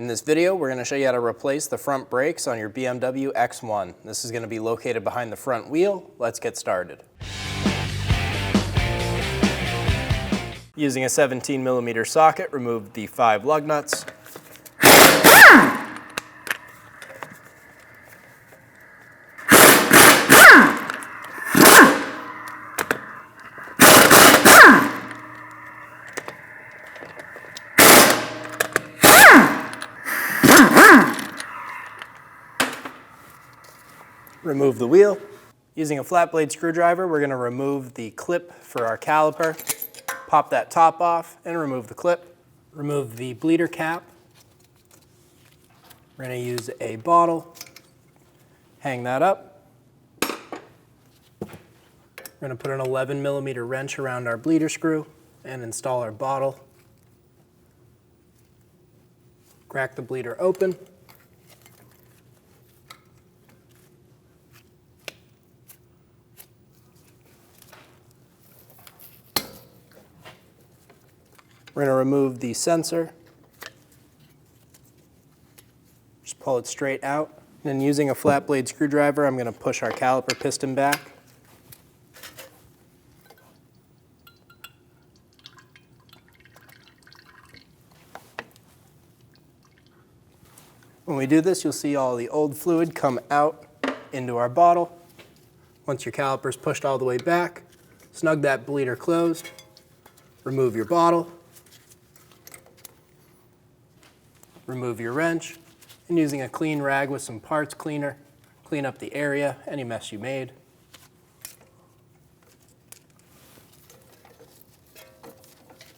In this video, we're going to show you how to replace the front brakes on your BMW X1. This is going to be located behind the front wheel. Let's get started. Using a 17mm socket, remove the 5 lug nuts. Remove the wheel. Using a flat blade screwdriver, we're going to remove the clip for our caliper. Pop that top off and remove the clip. Remove the bleeder cap. We're going to use a bottle. Hang that up. We're going to put an 11mm wrench around our bleeder screw and install our bottle. Crack the bleeder open. We're going to remove the sensor. Just pull it straight out. And then using a flat blade screwdriver, I'm going to push our caliper piston back. When we do this, you'll see all the old fluid come out into our bottle. Once your caliper's pushed all the way back, snug that bleeder closed. Remove your bottle. Remove your wrench, and using a clean rag with some parts cleaner, clean up the area, any mess you made.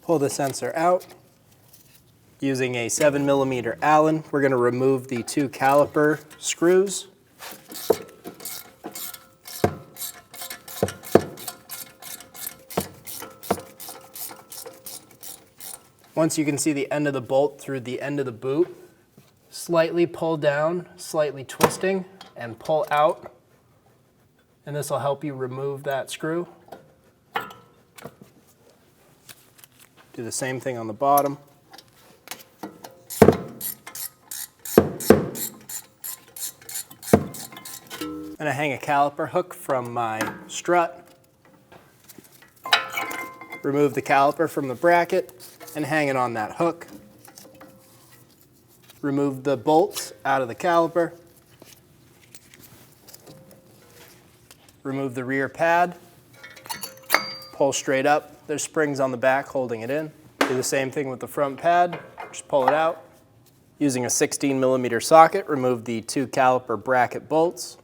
Pull the sensor out. Using a 7mm Allen, we're going to remove the 2 caliper screws. Once you can see the end of the bolt through the end of the boot, slightly pull down, slightly twisting, and pull out. And this will help you remove that screw. Do the same thing on the bottom. And I hang a caliper hook from my strut. Remove the caliper from the bracket and hang it on that hook. Remove the bolts out of the caliper. Remove the rear pad. Pull straight up. There's springs on the back holding it in. Do the same thing with the front pad. Just pull it out. Using a 16mm socket, remove the 2 caliper bracket bolts.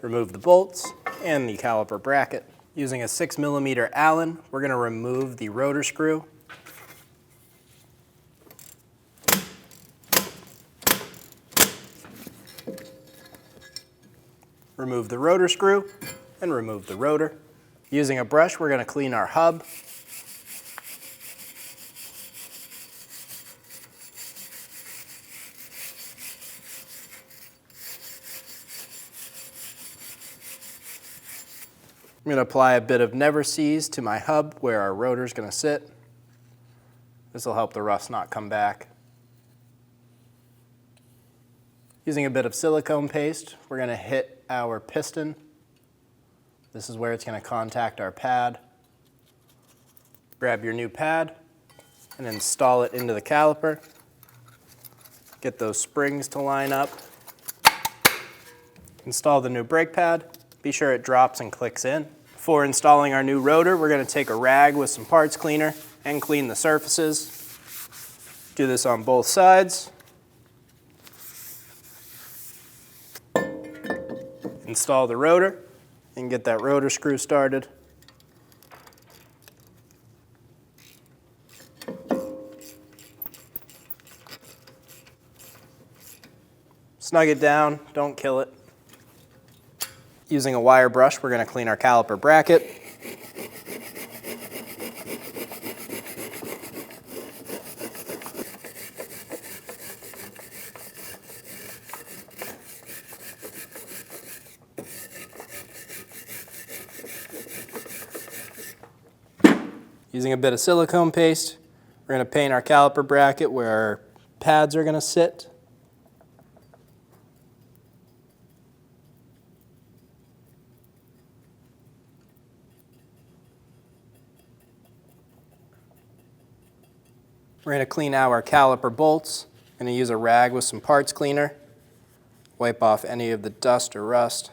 Remove the bolts and the caliper bracket. Using a 6mm Allen, we're going to remove the rotor screw. Remove the rotor screw and remove the rotor. Using a brush, we're going to clean our hub. I'm going to apply a bit of Never Seize to my hub where our rotor is going to sit. This will help the rust not come back. Using a bit of silicone paste, we're going to hit our piston. This is where it's going to contact our pad. Grab your new pad and install it into the caliper. Get those springs to line up. Install the new brake pad. Be sure it drops and clicks in. Before installing our new rotor, we're going to take a rag with some parts cleaner and clean the surfaces. Do this on both sides. Install the rotor and get that rotor screw started. Snug it down, don't kill it. Using a wire brush, we're going to clean our caliper bracket. Using a bit of silicone paste, we're going to paint our caliper bracket where our pads are going to sit. We're going to clean out our caliper bolts. I'm going to use a rag with some parts cleaner. Wipe off any of the dust or rust.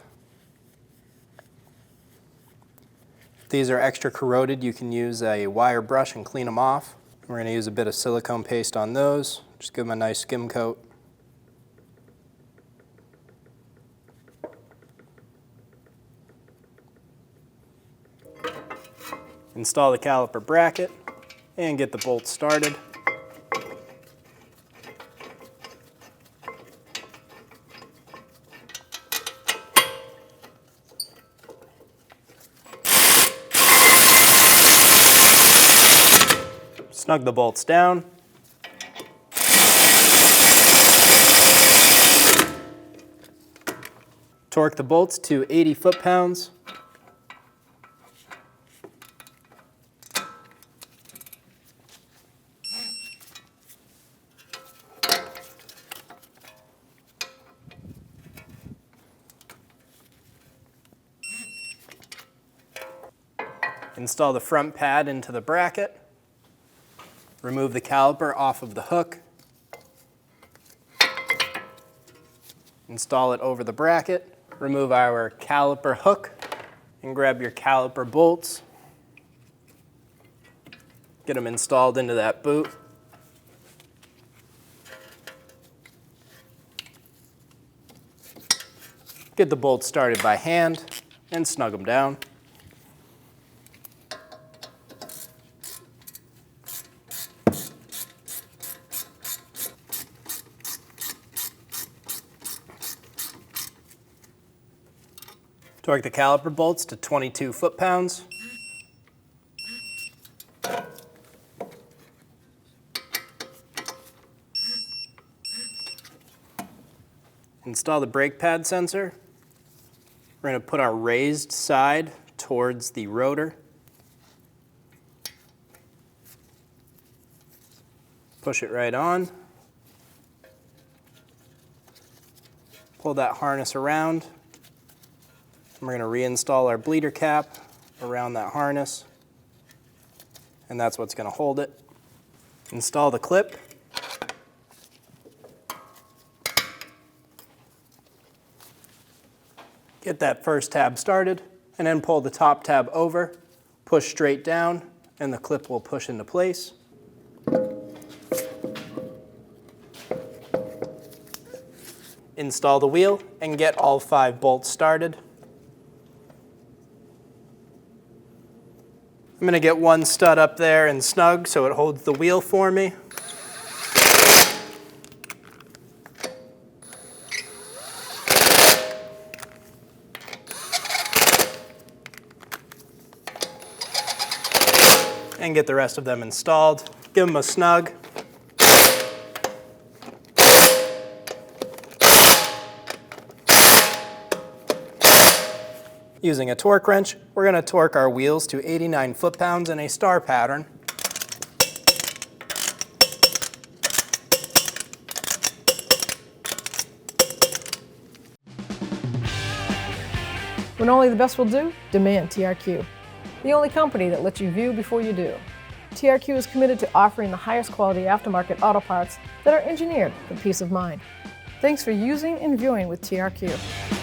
If these are extra corroded, you can use a wire brush and clean them off. We're going to use a bit of silicone paste on those. Just give them a nice skim coat. Install the caliper bracket and get the bolts started. Snug the bolts down. Torque the bolts to 80 foot-pounds. Install the front pad into the bracket. Remove the caliper off of the hook. Install it over the bracket. Remove our caliper hook and grab your caliper bolts. Get them installed into that boot. Get the bolts started by hand and snug them down. Torque the caliper bolts to 22 foot-pounds. Install the brake pad sensor. We're going to put our raised side towards the rotor. Push it right on. Pull that harness around. We're going to reinstall our bleeder cap around that harness, and that's what's going to hold it. Install the clip. Get that first tab started, and then pull the top tab over, push straight down, and the clip will push into place. Install the wheel and get all 5 bolts started. I'm going to get one stud up there and snug so it holds the wheel for me. And get the rest of them installed. Give them a snug. Using a torque wrench, we're going to torque our wheels to 89 foot-pounds in a star pattern. When only the best will do, demand TRQ. The only company that lets you view before you do. TRQ is committed to offering the highest quality aftermarket auto parts that are engineered for peace of mind. Thanks for using and viewing with TRQ.